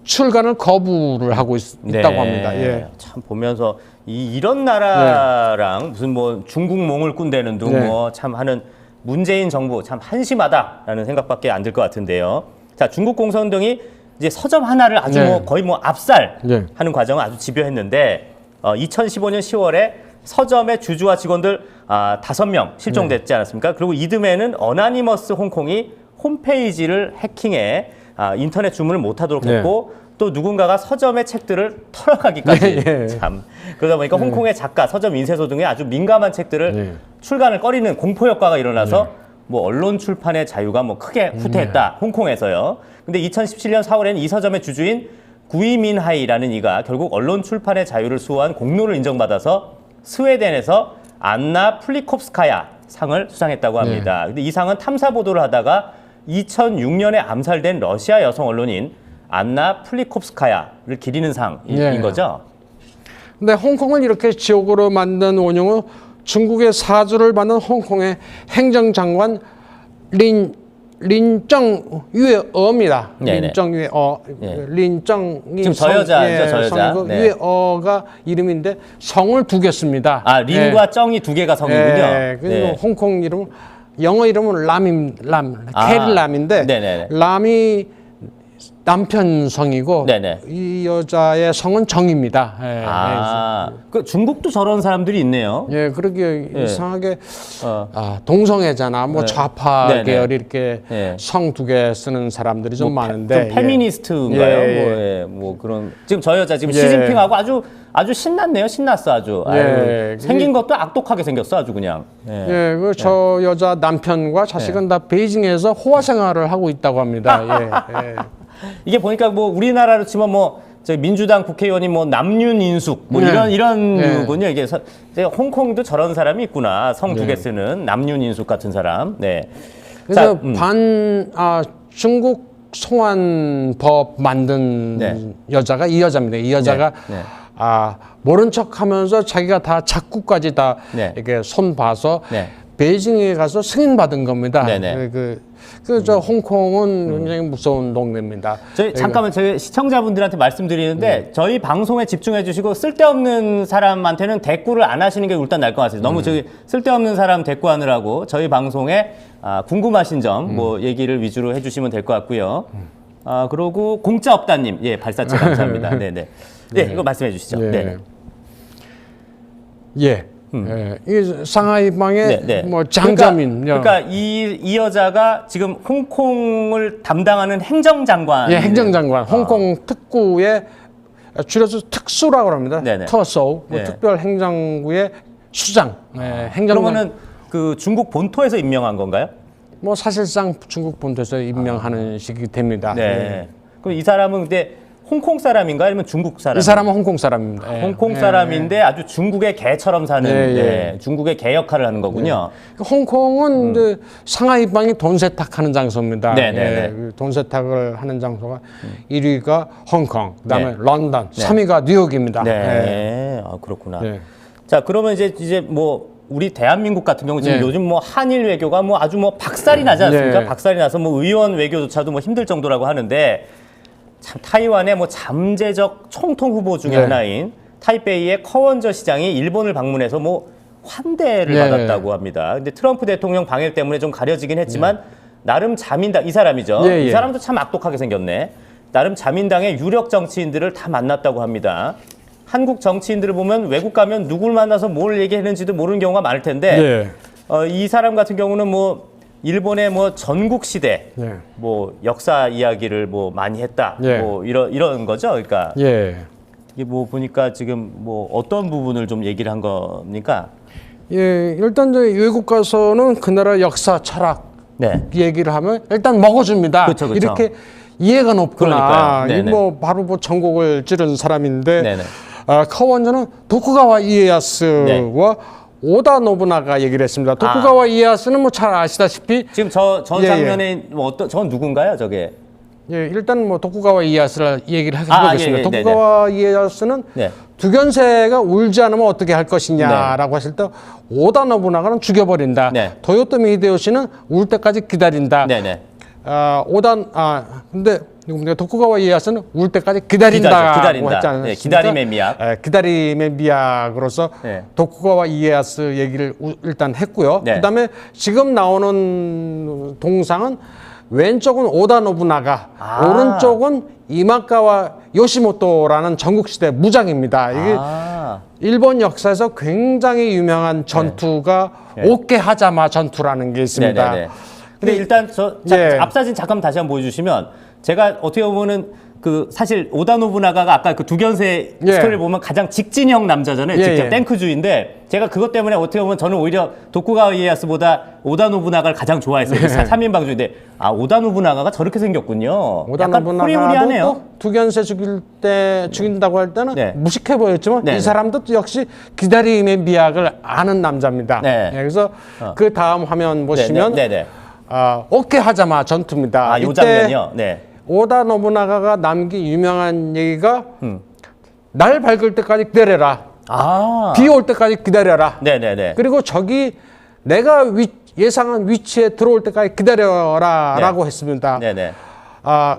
출간을 거부를 하고 있다고 합니다. 예. 참 보면서 이런 나라랑 무슨 뭐 중국몽을 꾼다는 둥 네. 뭐 참 하는 문재인 정부 참 한심하다라는 생각밖에 안 들 것 같은데요. 자, 중국 공산당이 이제 서점 하나를 아주 네. 뭐 거의 뭐 압살하는 네. 과정은 아주 집요했는데 2015년 10월에 서점의 주주와 직원들 5명 실종됐지 않았습니까? 그리고 이듬해는 어나니머스 홍콩이 홈페이지를 해킹해 인터넷 주문을 못하도록 네. 했고 또 누군가가 서점의 책들을 털어가기까지 네. 참 그러다 보니까 홍콩의 작가, 서점 인쇄소 등의 아주 민감한 책들을 네. 출간을 꺼리는 공포 효과가 일어나서 뭐 언론 출판의 자유가 뭐 크게 후퇴했다 홍콩에서요. 근데 2017년 4월에는 이 서점의 주주인 구이민하이라는 이가 결국 언론 출판의 자유를 수호한 공로를 인정받아서 스웨덴에서 안나 플리콥스카야 상을 수상했다고 합니다. 근데 이 상은 탐사 보도를 하다가 2006년에 암살된 러시아 여성 언론인 안나 플리콥스카야를 기리는 상인 예. 거죠. 근데 홍콩을 이렇게 지옥으로 만든 원흉은 중국의 사주를 받는 홍콩의 행정장관 린정유어입니다. 네네. 린정유어, 네. 린정이 지금 저 여자죠, 저 여자. 성이고 네. 유어가 이름인데 성을 두 개 씁니다. 린과 정이 두 개가 성이군요. 네. 그리고 홍콩 이름, 영어 이름은 람, 캐리 람인데 네네. 람이 남편 성이고 네네. 이 여자의 성은 정입니다. 예, 그 중국도 저런 사람들이 있네요. 예, 그러게 예. 이상하게 동성애자나 뭐 좌파 네네. 계열이 이렇게 예. 성 두 개 쓰는 사람들이 좀 많은데 좀 페미니스트인가요? 예. 뭐 그런 지금 저 여자 지금 예. 시진핑하고 아주 신났네요. 신났어 아주. 예. 아유, 생긴 것도 악독하게 생겼어 아주 그냥. 예. 예, 그 저 여자 남편과 자식은 다 베이징에서 호화 생활을 하고 있다고 합니다. 예, 예. 이게 보니까 뭐 우리나라로 치면 뭐 저 민주당 국회의원이 뭐 남윤인숙 뭐 네. 이런 네. 류군요. 이게 이제 홍콩도 저런 사람이 있구나. 성 두 개 네. 쓰는 남윤인숙 같은 사람. 네. 그래서 자, 중국 송환법 만든 네. 여자가 이 여자입니다. 이 여자가 네. 네. 모른 척하면서 자기가 다 작구까지 다 네. 이렇게 손 봐서 네. 베이징에 가서 승인 받은 겁니다. 네네. 저 홍콩은 굉장히 무서운 동네입니다. 잠깐만 저희 시청자분들한테 말씀드리는데 저희 방송에 집중해 주시고 쓸데없는 사람한테는 대꾸를 안 하시는 게 일단 나을 것 같아요. 너무 저기 쓸데없는 사람 대꾸하느라고 저희 방송에 궁금하신 점 뭐 얘기를 위주로 해주시면 될 것 같고요. 그러고 공짜 없다님, 예 발사체 감사합니다. 네네. 네, 이거 말씀해 주시죠. 예. 네네. 예. 예. 이 상하이방의 네, 네. 뭐 장자민. 그러니까 이 여자가 지금 홍콩을 담당하는 행정장관. 예, 행정장관. 홍콩 특구의 줄여서 특수라고 합니다. 네네. 터소, 네. 특별 행정구의 수장. 예, 행정관. 그러면은 그 중국 본토에서 임명한 건가요? 뭐 사실상 중국 본토에서 임명하는 식이 됩니다. 네. 예. 그럼 이 사람은 근데 홍콩 사람인가 아니면 중국 사람? 이 사람은 홍콩 사람입니다. 예. 홍콩 사람인데 아주 중국의 개처럼 사는 예. 중국의 개 역할을 하는 거군요. 홍콩은 이제 상하이방이 돈 세탁하는 장소입니다. 네, 네, 네. 그 돈 세탁을 하는 장소가 1위가 홍콩, 그다음에 네. 런던, 네. 3위가 뉴욕입니다. 네. 그렇구나. 네. 자, 그러면 이제 뭐 우리 대한민국 같은 경우 지금 네. 요즘 뭐 한일 외교가 뭐 아주 뭐 박살이 나지 않습니까? 네. 박살이 나서 뭐 의원 외교조차도 뭐 힘들 정도라고 하는데 참 타이완의 뭐 잠재적 총통 후보 중에 네. 하나인 타이베이의 커원저 시장이 일본을 방문해서 뭐 환대를 네. 받았다고 합니다. 근데 트럼프 대통령 방해 때문에 좀 가려지긴 했지만 나름 자민당 이 사람이죠. 예, 예. 이 사람도 참 악독하게 생겼네. 나름 자민당의 유력 정치인들을 다 만났다고 합니다. 한국 정치인들을 보면 외국 가면 누굴 만나서 뭘 얘기했는지도 모르는 경우가 많을 텐데 이 사람 같은 경우는 뭐 일본의 뭐 전국 시대 네. 뭐 역사 이야기를 뭐 많이 했다. 예. 뭐 이런 거죠. 그러니까 예. 이게 뭐 보니까 지금 뭐 어떤 부분을 좀 얘기를 한 겁니까? 예, 일단 이제 외국 가서는 그 나라 역사, 철학 네. 얘기를 하면 일단 먹어줍니다. 그쵸, 그쵸. 이렇게 이해가 높구나. 그러니까요. 이 네네. 뭐 바로 뭐 전곡을 찌른 사람인데 네네. 커원저는 도쿠가와 이에야스와 네. 오다 노부나가 얘기를 했습니다. 도쿠가와 이에야스는 뭐 잘 아시다시피 지금 저 예, 장면에 뭐 저건 누군가요, 저게? 예, 일단 뭐 도쿠가와 이에야스를 얘기를 아, 해보겠습니다. 예, 예, 도쿠가와 이에야스는 네. 두견세가 울지 않으면 어떻게 할 것이냐라고 했을 때 오다 노부나가는 죽여버린다. 네. 도요토미 히데요시는 울 때까지 기다린다. 네네. 근데 도쿠가와 이에야스는 울 때까지 기다린다고 기다린다. 했지 않습니까? 네, 기다림의 미학. 기다림의 미학으로서 네. 도쿠가와 이에야스 얘기를 일단 했고요. 네. 그다음에 지금 나오는 동상은 왼쪽은 오다 노부나가, 오른쪽은 이마카와 요시모토라는 전국시대 무장입니다. 이게 일본 역사에서 굉장히 유명한 전투가 오케하자마 전투라는 게 있습니다. 네네네. 근데 일단 앞 사진 잠깐 다시 한번 보여주시면 제가 어떻게 보면은 그 사실 오다 노부나가가 아까 그 두견세 스토리를 보면 가장 직진형 남자잖아요. 직접 탱크주의인데 제가 그것 때문에 어떻게 보면 저는 오히려 도쿠가와 이에야스보다 오다 노부나가를 가장 좋아했어요. 3인방주의인데 오다 노부나가가 저렇게 생겼군요. 오다 약간 노부나가도 또 두견세 죽인다고 할 때는 무식해 보였지만 이 사람도 또 역시 기다림의 미학을 아는 남자입니다. 그래서 그 다음 화면 보시면 오케하자마 전투입니다. 요 장면이요? 네. 오다 노부나가가 남긴 유명한 얘기가 날 밝을 때까지 기다려라. 비 올 때까지 기다려라. 네네네. 그리고 적이 내가 예상한 위치에 들어올 때까지 기다려라라고 했습니다. 네네.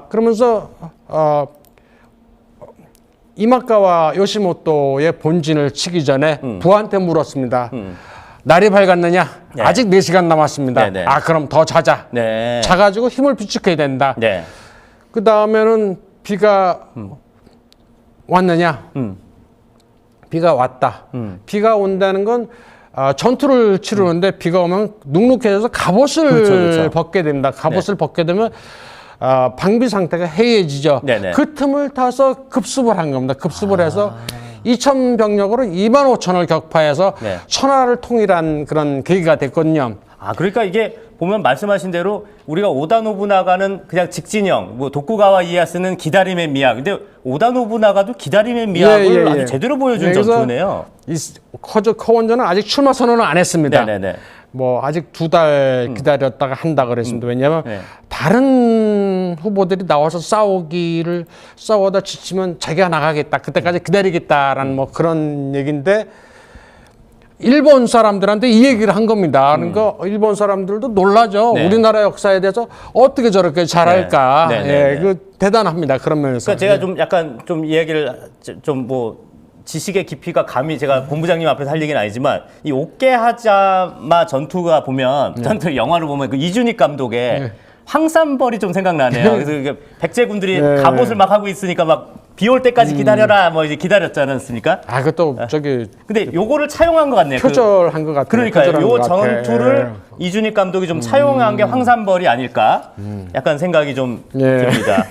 그러면서 이마카와 요시모토의 본진을 치기 전에 부한테 물었습니다. 날이 밝았느냐? 아직 4시간 남았습니다. 그럼 더 자자. 자가지고 힘을 비축해야 된다. 그 다음에는 비가 왔느냐? 비가 왔다. 비가 온다는 건 전투를 치르는데 비가 오면 눅눅해져서 갑옷을 그렇죠. 벗게 됩니다. 갑옷을 벗게 되면 방비 상태가 해이해지죠. 네네. 그 틈을 타서 급습을 한 겁니다. 급습을 해서 2천 병력으로 2만 5천을 격파해서 네. 천하를 통일한 그런 계기가 됐거든요. 그러니까 이게 보면 말씀하신 대로 우리가 오다 노부나가는 그냥 직진형, 뭐 도쿠가와 이에야스는 기다림의 미학. 근데 오다 노부나가도 기다림의 미학을 아주 제대로 보여준 전투네요. 이 커원저는 아직 출마 선언을 안 했습니다. 네네네. 뭐 아직 2달 기다렸다가 한다 그랬습니다. 왜냐하면 다른 후보들이 나와서 싸우다 지치면 자기가 나가겠다. 그때까지 기다리겠다라는 뭐 그런 얘기인데 일본 사람들한테 이 얘기를 한 겁니다. 그러니까 일본 사람들도 놀라죠. 네. 우리나라 역사에 대해서 어떻게 저렇게 잘할까. 네. 예, 그 대단합니다. 그런 면에서. 그러니까 제가 좀 약간 좀 이 얘기를 좀 뭐 지식의 깊이가 감히 제가 본부장님 앞에서 할 얘기는 아니지만 이 옥게하자마 전투가 보면 전투 영화를 보면 그 이준익 감독의 황산벌이 좀 생각나네요. 그래서 이게 백제군들이 갑옷을 막 하고 있으니까 막 비 올 때까지 기다려라 뭐 이제 기다렸지 않았습니까? 그것도 저기 근데 요거를 차용한 것 같네요. 표절한 것 같아요. 그러니까요. 요 것 전투를 이준익 감독이 좀 차용한 게 황산벌이 아닐까? 약간 생각이 좀 듭니다.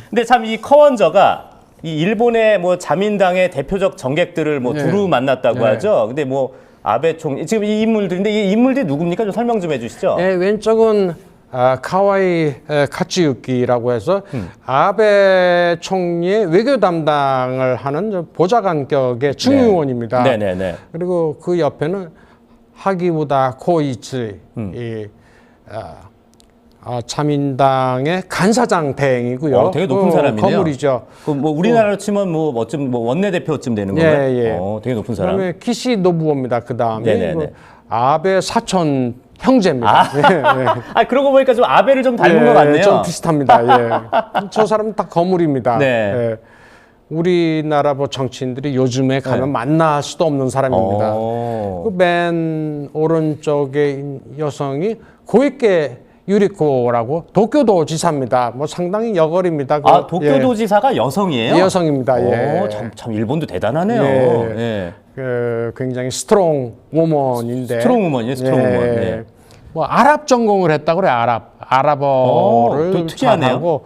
근데 참 이 커원저가 이 일본의 뭐 자민당의 대표적 정객들을 뭐 두루 만났다고 하죠. 근데 뭐 아베 총리 지금 이 인물들인데 이 인물들이 누굽니까? 좀 설명 좀 해주시죠. 왼쪽은 카와이 카츠유키라고 해서 아베 총리의 외교 담당을 하는 보좌관격의 중의원입니다. 네네네. 그리고 그 옆에는 하기부다 코이치 자민당의 간사장 대행이고요. 되게 높은 사람이네요. 거물이죠. 그 뭐 우리나라로 치면 뭐 어쩜 뭐 원내대표쯤 되는 건가요? 되게 높은 사람. 그다음에 키시 노부오입니다. 그 다음에 네네네. 아베 사촌 형제입니다. 그러고 보니까 좀 아베를 좀 닮은 것 같네요. 좀 비슷합니다. 저 사람은 다 거물입니다. 네. 우리나라 뭐 정치인들이 요즘에 가면 만날 수도 없는 사람입니다. 그 맨 오른쪽에 여성이 고이케 유리코라고 도쿄도 지사입니다. 뭐 상당히 여걸입니다. 도쿄도 지사가 여성이에요? 여성입니다. 참 일본도 대단하네요. 굉장히 스트롱 우먼인데. 스트롱 우먼이에요, 스트롱 우먼. 뭐 아랍 전공을 했다고 그래. 아랍어를 잘하고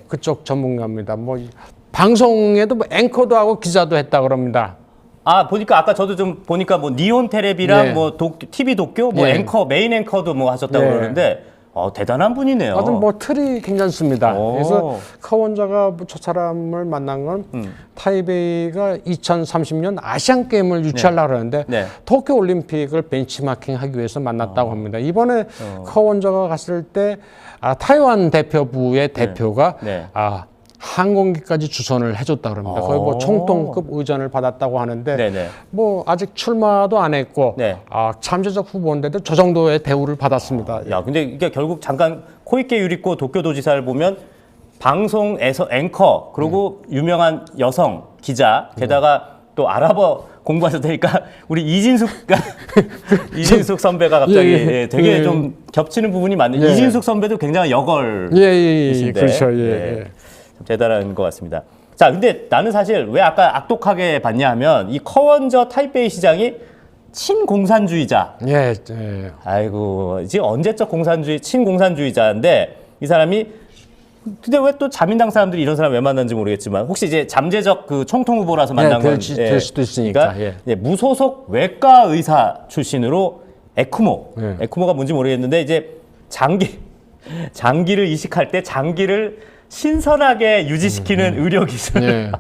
그쪽 전문가입니다. 뭐 방송에도 뭐 앵커도 하고 기자도 했다 그럽니다. 보니까 아까 저도 좀 보니까 뭐 니온 테레비랑 뭐 TV 도쿄 뭐 앵커 메인 앵커도 뭐 하셨다고 그러는데 대단한 분이네요. 아무튼 뭐 틀이 괜찮습니다. 그래서 커원저가 저 사람을 만난 건 타이베이가 2030년 아시안 게임을 유치하려고 그러는데 도쿄 올림픽을 벤치마킹하기 위해서 만났다고 합니다. 이번에 커원저가 갔을 때 타이완 대표부의 대표가 항공기까지 주선을 해줬다 그럽니다. 거의 뭐 총통급 의전을 받았다고 하는데 뭐 아직 출마도 안 했고 잠재적 후보인데도 저 정도의 대우를 받았습니다. 근데 이게 결국 잠깐 코이케 유리코 도쿄도지사를 보면 방송에서 앵커 그리고 유명한 여성 기자 게다가 또 아랍어 공부하셨다니까 우리 이진숙 선배가 갑자기 되게 좀 겹치는 부분이 많네요. 이진숙 선배도 굉장히 여걸이신데 그렇죠. 대단한 것 같습니다. 자, 근데 나는 사실 왜 아까 악독하게 봤냐 하면 이 커원저 타이베이 시장이 친공산주의자. 아이고, 지금 언제적 친공산주의자인데 이 사람이 근데 왜 또 자민당 사람들이 이런 사람 왜 만났는지 모르겠지만 혹시 이제 잠재적 그 총통 후보라서 만난 건 될 수도 있으니까. 무소속 외과 의사 출신으로 에크모가 뭔지 모르겠는데 이제 장기를 이식할 때 장기를 신선하게 유지시키는 의료 기술.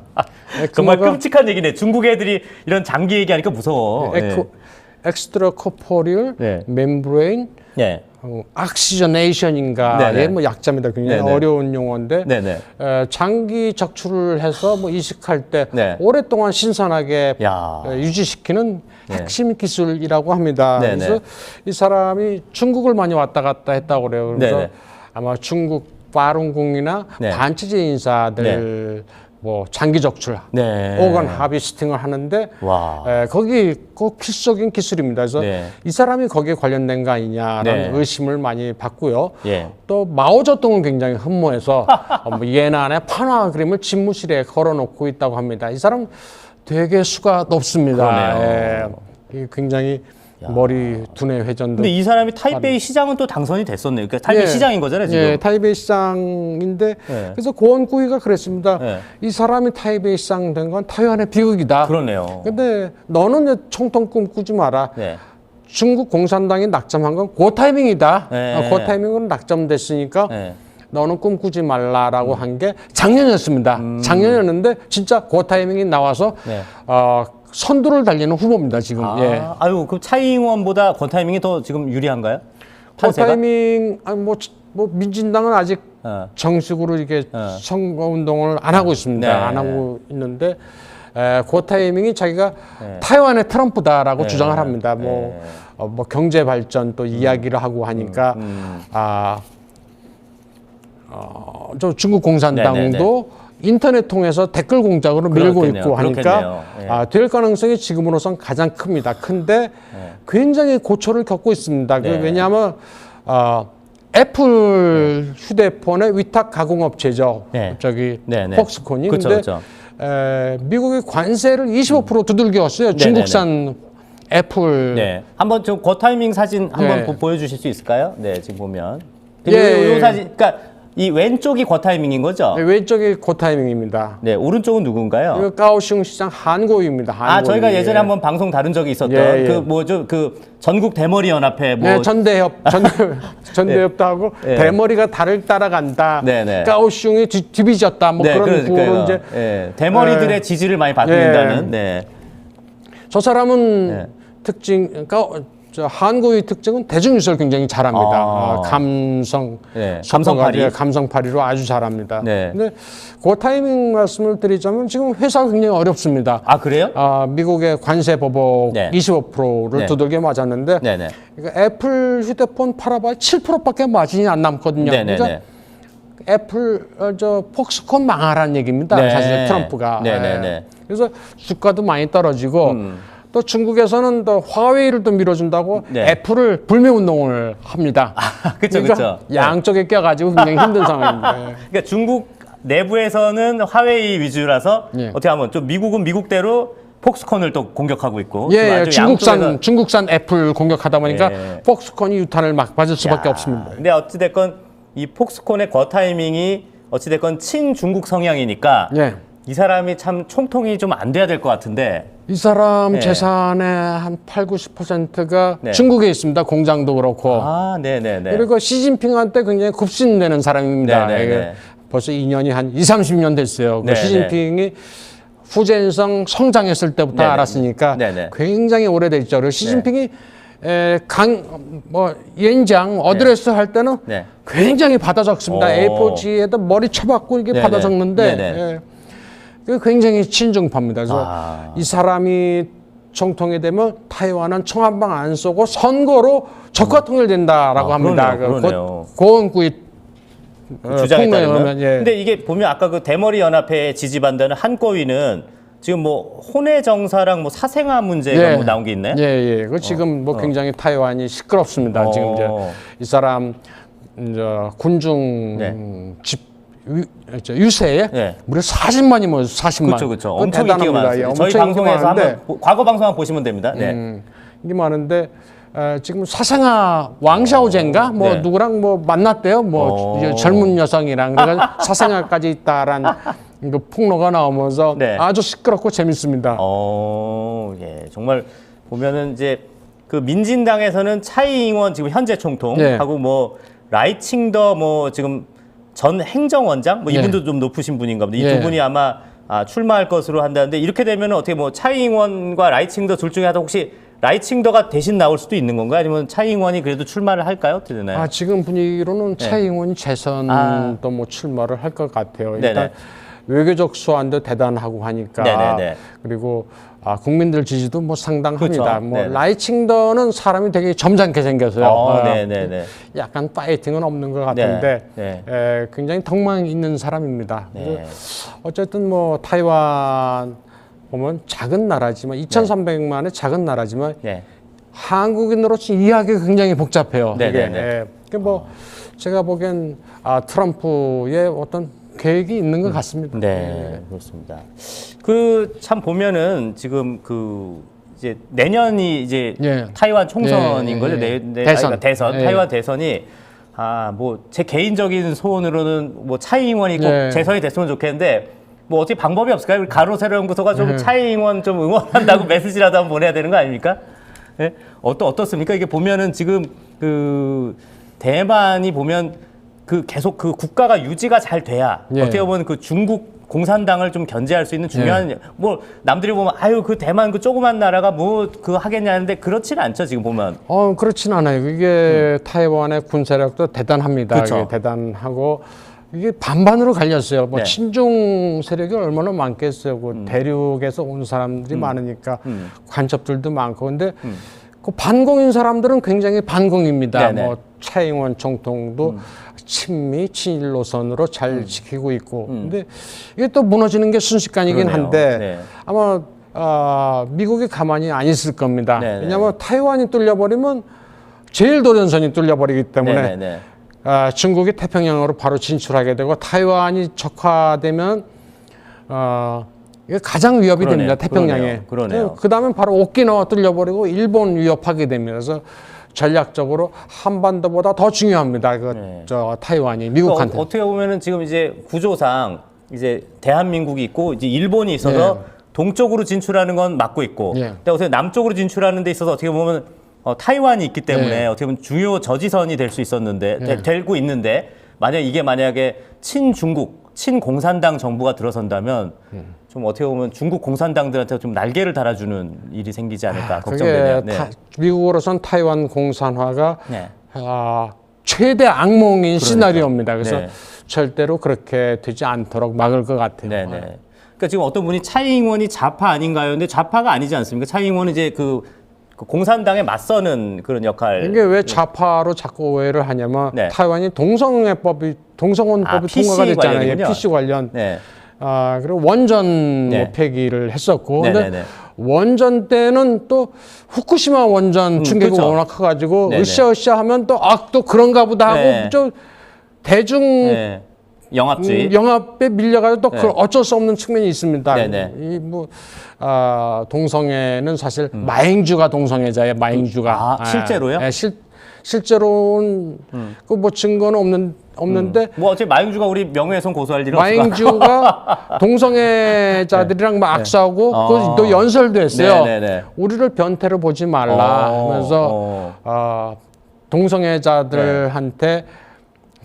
정말 끔찍한 얘기네. 중국 애들이 이런 장기 얘기하니까 무서워. 엑스트라 코포리얼 멤브레인 악시저네이션인가의 뭐 약자입니다. 굉장히 어려운 용어인데 장기 적출을 해서 뭐 이식할 때 오랫동안 신선하게 유지시키는 핵심 기술이라고 합니다. 그래서 이 사람이 중국을 많이 왔다 갔다 했다고 그래요. 그래서 아마 중국 파룬궁이나 반체제 인사들 뭐 장기 적출, 네. 오건 하비스팅을 하는데 와. 거기 꼭 필수적인 기술입니다. 그래서 네. 이 사람이 거기에 관련된 거 아니냐라는 네. 의심을 많이 받고요. 예. 또 마오쩌둥은 굉장히 흠모해서 뭐 예난의 판화 그림을 집무실에 걸어놓고 있다고 합니다. 이 사람 되게 수가 높습니다. 그러네요. 예. 굉장히 머리 두뇌 회전도. 근데 이 사람이 타이베이 시장은 또 당선이 됐었네요. 그러니까 타이베이 예. 시장인 거잖아요, 지금. 예, 타이베이 시장인데 예. 그래서 고원구이가 그랬습니다. 예. 이 사람이 타이베이 시장 된 건 타이완의 비극이다. 그러네요. 근데 너는 총통 꿈꾸지 마라. 네. 중국 공산당이 낙점한 건 그 타이밍이다. 네. 그 타이밍으로 낙점됐으니까 네. 너는 꿈꾸지 말라라고 한 게 작년이었습니다. 작년이었는데 진짜 그 타이밍이 나와서 네. 선두를 달리는 후보입니다. 지금. 예. 아유, 그럼 차이잉원보다 권 타이밍이 더 지금 유리한가요? 그 판세가? 타이밍 뭐 민진당은 아직 어. 정식으로 이렇게 선거 운동을 안 하고 있습니다. 네. 안 하고 있는데 그 타이밍이 자기가 타이완의 트럼프다라고 주장을 합니다. 뭐 경제 발전 또 이야기를 하고 하니까 저 중국 공산당도 인터넷 통해서 댓글 공작으로 밀고 그렇겠네요. 있고 하니까 그렇겠네요. 예. 될 가능성이 지금으로선 가장 큽니다. 큰데 굉장히 고초를 겪고 있습니다. 네. 왜냐하면 애플 휴대폰의 위탁 가공업체죠. 네. 저기 네, 네. 폭스콘이. 그쵸, 근데 그쵸. 미국의 관세를 25% 두들겼어요. 중국산 애플. 네. 한번 좀 그 타이밍 사진 한번 네. 보여주실 수 있을까요? 네, 지금 보면. 예, 이 사진, 그러니까 이 왼쪽이 그 타이밍인 거죠? 왼쪽이 그 타이밍입니다. 네, 오른쪽은 누군가요? 이거 가오슝 시장 한고유입니다. 저희가 예전에 한번 방송 다룬 적이 있었던 예, 예. 그 뭐죠? 그 전국 대머리 연합회 뭐 네, 전대협도 하고 네. 대머리가 달을 따라간다. 네, 네. 가오슝이 뒤비졌다. 뭐 그런 구호로 이제 대머리들의 지지를 많이 받는다는. 네. 저 사람은 네. 특징, 그러니까 저 한국의 특징은 대중유서를 굉장히 잘합니다. 감성, 네, 감성파리. 감성파리로 아주 잘합니다. 네. 근데 그 타이밍 말씀을 드리자면 지금 회사가 굉장히 어렵습니다. 아, 그래요? 미국의 관세 보복 네. 25%를 네. 두들겨 맞았는데 네네. 그러니까 애플 휴대폰 팔아봐야 7%밖에 마진이 안 남거든요. 네네네. 그러니까 애플 폭스콘 망하라는 얘기입니다. 네. 사실 트럼프가. 네네네. 예. 그래서 주가도 많이 떨어지고 또 중국에서는 또 화웨이를 또 밀어준다고 네. 애플을 불매 운동을 합니다. 그쵸, 그러니까 그쵸. 양쪽에 껴가지고 굉장히 힘든 상황입니다. 예. 그러니까 중국 내부에서는 화웨이 위주라서 예. 어떻게 하면 좀 미국은 미국대로 폭스콘을 또 공격하고 있고. 예, 아주 중국산 애플 공격하다 보니까 예. 폭스콘이 유탄을 막 맞을 수밖에 야, 없습니다. 근데 어찌됐건 이 폭스콘의 거 타이밍이 어찌됐건 친중국 성향이니까 예. 이 사람이 참 총통이 좀 안 돼야 될 것 같은데. 이 사람 네. 재산의 한 8, 90%가 네. 중국에 있습니다. 공장도 그렇고. 네네네. 그리고 시진핑한테 굉장히 굽신되는 사람입니다. 네네네. 이게 벌써 2년이 한 20, 30년 됐어요. 그 네네. 시진핑이 후젠성 성장했을 때부터 네네. 알았으니까 네네. 굉장히 오래됐죠. 그리고 시진핑이 연장 어드레스 할 때는 네. 굉장히 받아 적습니다. 오. A4지에다 머리 쳐박고 이렇게 네네. 받아 적는데 네네. 그 굉장히 친중파입니다. 그래서 아. 이 사람이 총통이 되면 타이완은 총 한 방 안 쏘고 선거로 적화 통일된다라고 합니다. 그러네요. 고원구이 주장에 통로에 따르면. 오면, 예. 근데 이게 보면 아까 그 대머리 연합회 지지받는 한꺼위는 지금 뭐 혼외 정사랑 뭐 사생아 문제가 뭐 나온 게 있나요? 예. 그 지금 뭐 굉장히 타이완이 시끄럽습니다. 지금 이제 이 사람 이제 군중 네. 유세에 네. 무려 40만이 뭐 40만. 그렇죠. 그건 엄청 인기가 대단합니다. 많았어요. 예, 저희 엄청 인기가 방송에서 많은데, 한번 과거 방송 한번 보시면 됩니다. 네. 이게 많은데 지금 사생아 왕샤오젠가 뭐 네. 누구랑 뭐 만났대요. 뭐 이제 젊은 여성이랑 그래가 사생아까지 있다라는 그 폭로가 나오면서 네. 아주 시끄럽고 재밌습니다. 예. 정말 보면은 이제 그 민진당에서는 차이잉원 지금 현재 총통 네. 하고 뭐 라이칭더 뭐 지금 전 행정원장 뭐 이분도 좀 높으신 분인가 보다. 이 두 예. 분이 아마 출마할 것으로 한다는데 이렇게 되면 어떻게 뭐 차이잉원과 라이칭더 둘 중에 하나 혹시 라이칭더가 대신 나올 수도 있는 건가요? 아니면 차이잉원이 그래도 출마를 할까요? 어떻게 되나요? 지금 분위기로는 차이잉원이 재선도 뭐 출마를 할 것 같아요. 일단 외교적 수완도 대단하고 하니까 네네네. 그리고 국민들 지지도 뭐 상당합니다. 그렇죠. 뭐 네네. 라이칭더는 사람이 되게 점잖게 생겼어요. 네네네. 약간 파이팅은 없는 것 같은데 네. 굉장히 덕망 있는 사람입니다. 네. 어쨌든 뭐 타이완 보면 작은 나라지만 2,300만의 작은 나라지만 네. 한국인으로서 이해하기가 굉장히 복잡해요. 네네네. 이게 뭐 제가 보기엔 트럼프의 어떤 계획이 있는 것 같습니다. 네, 그렇습니다. 그 참 보면은 지금 그 이제 내년이 이제 예. 타이완 총선인 예, 거죠. 예. 대선. 대선. 예. 타이완 대선이 뭐 제 개인적인 소원으로는 뭐 차이잉원이 꼭 예. 재선이 됐으면 좋겠는데 뭐 어떻게 방법이 없을까요? 우리 가로세로 연구소가 좀 예. 차이잉원 좀 응원한다고 메시지라도 한번 보내야 되는 거 아닙니까? 예? 어떻습니까? 이게 보면은 지금 그 대만이 보면 그 계속 그 국가가 유지가 잘 돼야 예. 어떻게 보면 그 중국 공산당을 좀 견제할 수 있는 중요한 뭐 남들이 보면 아유 그 대만 그 조그만 나라가 뭐 그 하겠냐는데 그렇지는 않죠 지금 보면. 그렇진 않아요. 이게 타이완의 군사력도 대단합니다. 그쵸. 이게 대단하고 이게 반반으로 갈렸어요. 뭐 네. 친중 세력이 얼마나 많겠어요. 그 대륙에서 온 사람들이 많으니까 간첩들도 많고 근데 그 반공인 사람들은 굉장히 반공입니다. 네네. 뭐 차잉원 총통도 친미 친일 노선으로 잘 지키고 있고 근데 이게 또 무너지는 게 순식간이긴 그러네요. 한데 네. 아마 미국이 가만히 안 있을 겁니다. 네네. 왜냐하면 타이완이 뚫려버리면 제일 도전선이 뚫려버리기 때문에 네네네. 중국이 태평양으로 바로 진출하게 되고 타이완이 적화되면 이게 가장 위협이 그러네요. 됩니다. 태평양에. 그러네요. 그 다음에 바로 오키나와 뚫려버리고 일본 위협하게 됩니다. 그래서 전략적으로 한반도보다 더 중요합니다. 저 타이완이 미국한테. 그러니까 어떻게 보면은 지금 이제 구조상 이제 대한민국이 있고 이제 일본이 있어서 동쪽으로 진출하는 건 막고 있고, 예. 근데 어떻게 남쪽으로 진출하는 데 있어서 어떻게 보면 타이완이 있기 때문에 예. 어떻게 보면 주요 저지선이 될 수 있었는데 되고 있는데 만약에 친중국, 친공산당 정부가 들어선다면 좀 어떻게 보면 중국 공산당들한테 좀 날개를 달아주는 일이 생기지 않을까 걱정되네요. 그게 미국으로선 타이완 공산화가 네. 최대 악몽인 시나리오입니다. 그래서 네. 절대로 그렇게 되지 않도록 막을 것 같아요. 네네. 그러니까 지금 어떤 분이 차이잉원이 좌파 아닌가요? 근데 좌파가 아니지 않습니까? 차이잉원은 이제 그 공산당에 맞서는 그런 역할. 이게 왜 좌파로 자꾸 오해를 하냐면 네. 타이완이 동성혼법이 PC 통과가 됐잖아요. 관련이군요. PC 관련. 네. 그리고 원전 네. 폐기를 했었고, 네네네. 근데 원전 때는 또 후쿠시마 원전 충격이 그렇죠. 워낙 커가지고 네네. 으쌰으쌰 하면 또 그런가 보다 하고 네. 좀 대중 네. 영합주의. 영합에 밀려가지고 또 네. 어쩔 수 없는 측면이 있습니다. 네네. 이 뭐 동성애는 사실 마행주가 동성애자예요. 마행주가. 실제로요? 실제로는 그 뭐 증거는 없는데 뭐 어차피 마잉주가 우리 명예훼손 고소할 일은 없을 마행주가 동성애자들이랑 막 악수하고 그또 연설도 했어요. 네네네. 우리를 변태로 보지 말라 하면서 동성애자들한테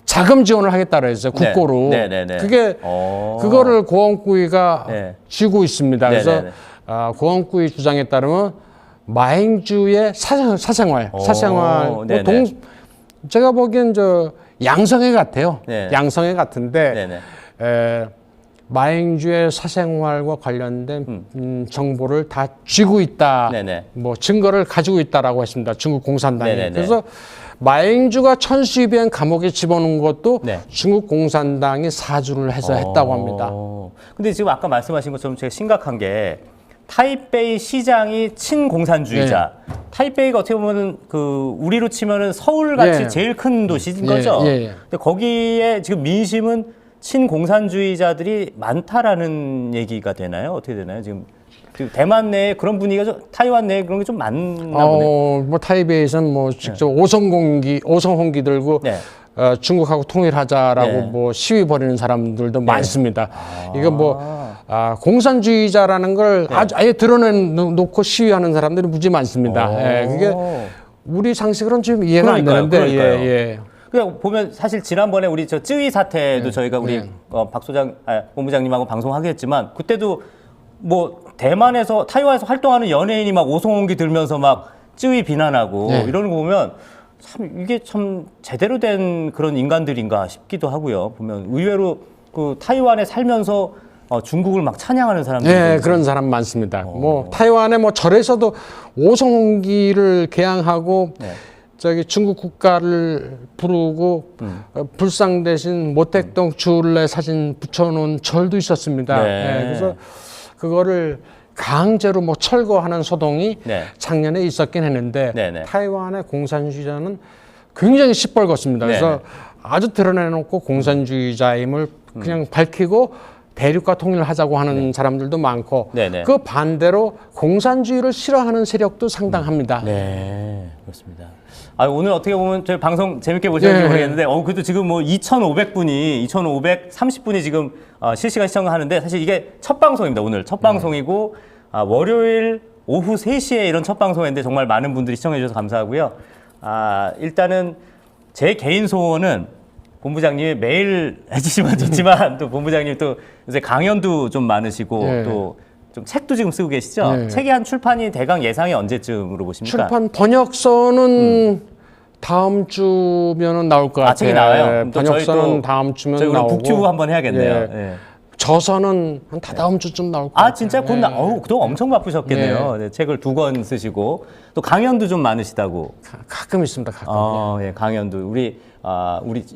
자금 지원을 하겠다고 했어요. 국고로. 네네네. 그게 그거를 고원구이가 네. 쥐고 있습니다. 그래서 네네네. 고원구이 주장에 따르면 마행주의 사생활 네네. 제가 보기엔 양성애 같아요. 네. 양성애 같은데 네네. 마행주의 사생활과 관련된 정보를 다 쥐고 있다. 네네. 뭐 증거를 가지고 있다라고 했습니다. 중국 공산당이. 네네네. 그래서 마행주가 천수입엔 감옥에 집어넣은 것도 네. 중국 공산당이 사주를 해서 했다고 합니다. 근데 지금 아까 말씀하신 것처럼 제가 심각한 게 타이베이 시장이 친공산주의자. 타이베이가 어떻게 보면은 그 우리로 치면은 서울 같이 예. 제일 큰 도시인 거죠. 예. 근데 거기에 지금 민심은 친공산주의자들이 많다라는 얘기가 되나요? 어떻게 되나요? 지금 대만 내에 그런 분위기가 타이완 내에 그런 게 좀 많나 보네요. 뭐 타이베이에서는 뭐 직접 오성홍기 들고 네. 중국하고 통일하자라고 네. 뭐 시위 벌이는 사람들도 많습니다. 이거 뭐 공산주의자라는 걸 아예 드러내놓고 시위하는 사람들이 무지 많습니다. 그게 우리 상식으로는 좀 이해가 안 되는데. 그러니까요. 그냥 보면 사실 지난번에 우리 쯔위 사태도 저희가 우리 박 소장, 본부장님하고 방송하게 했지만 그때도 뭐 대만에서 타이완에서 활동하는 연예인이 막 오송홍기 들면서 막 쯔위 비난하고 이러는 거 보면 참 이게 참 제대로 된 그런 인간들인가 싶기도 하고요. 보면 의외로 그 타이완에 살면서 중국을 막 찬양하는 사람들이 네, 그런 사람 많습니다. 뭐 타이완의 뭐 절에서도 오성기를 개항하고 네. 저기 중국 국가를 부르고 불상 대신 모택동 주울레 사진 붙여놓은 절도 있었습니다. 네. 네, 그래서 그거를 강제로 뭐 철거하는 소동이 네. 작년에 있었긴 했는데 네네. 타이완의 공산주의자는 굉장히 시뻘겋습니다. 그래서 네네. 아주 드러내놓고 공산주의자임을 그냥 밝히고 대륙과 통일을 하자고 하는 사람들도 많고 네네. 그 반대로 공산주의를 싫어하는 세력도 상당합니다. 네, 그렇습니다. 오늘 어떻게 보면 저희 방송 재밌게 보셨는지 네. 모르겠는데, 그래도 지금 뭐 2,530분이 지금 실시간 시청하는데, 사실 이게 첫 방송입니다. 오늘 첫 방송이고, 월요일 오후 3시에 이런 첫 방송인데 정말 많은 분들이 시청해 주셔서 감사하고요. 일단은 제 개인 소원은 본부장님이 매일 해주시면 좋지만 또 본부장님 또 이제 강연도 좀 많으시고 네. 또 좀 책도 지금 쓰고 계시죠? 네. 책이 한 출판이 대강 예상이 언제쯤으로 보십니까? 출판 번역서는 다음 주면은 나올 것 같아요. 책이 나와요? 그럼 또 번역서는 저희 또 다음 주면 저희 나오고. 북튜브 한번 해야겠네요. 예. 예. 저서는 한 다다음 주쯤 나올 것 같아요. 진짜 곧 그동안 엄청 바쁘셨겠네요. 네, 책을 2권 쓰시고 또 강연도 좀 많으시다고. 가끔 있습니다. 가끔. 예, 강연도 우리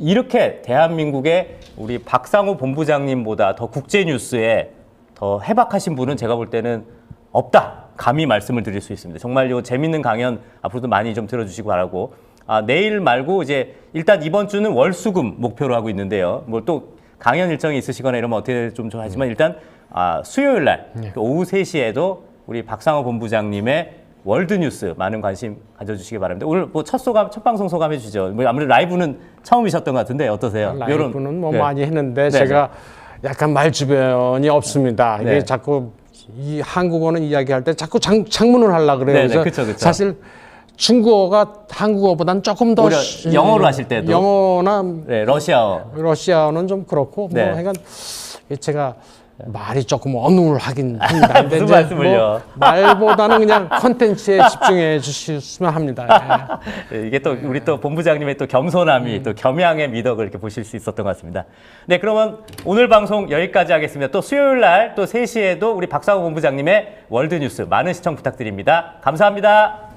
이렇게 대한민국의 우리 박상호 본부장님보다 더 국제 뉴스에 더 해박하신 분은 제가 볼 때는 없다. 감히 말씀을 드릴 수 있습니다. 정말 요 재밌는 강연 앞으로도 많이 좀 들어주시고 바라고. 내일 말고 이제 일단 이번 주는 월수금 목표로 하고 있는데요. 뭐 또 강연 일정이 있으시거나 이러면 어떻게 좀 하지만 일단 수요일 날 오후 3시에도 우리 박상호 본부장님의 월드뉴스 많은 관심 가져주시기 바랍니다. 오늘 뭐 첫 방송 소감해 주시죠. 뭐 아무래도 라이브는 처음이셨던 것 같은데 어떠세요? 라이브는 뭐 네. 많이 했는데 네, 제가 약간 말 주변이 없습니다. 이게 네. 자꾸 이 한국어는 이야기할 때 자꾸 장문을 하려고 그래요. 네, 네, 그래서 그쵸, 그쵸. 사실 중국어가 한국어보다는 조금 더 오히려 영어로 하실 때도. 영어나 네, 러시아어는 좀 그렇고 네. 뭐 하여간 제가 말이 조금 어눌하긴 합니다. 근데 무슨 이제 말씀을요? 뭐 말보다는 그냥 콘텐츠에 집중해 주셨으면 합니다. 네, 이게 또 우리 또 본부장님의 또 겸손함이 또 겸양의 미덕을 이렇게 보실 수 있었던 것 같습니다. 네, 그러면 오늘 방송 여기까지 하겠습니다. 또 수요일 날 또 3시에도 우리 박상호 본부장님의 월드뉴스 많은 시청 부탁드립니다. 감사합니다.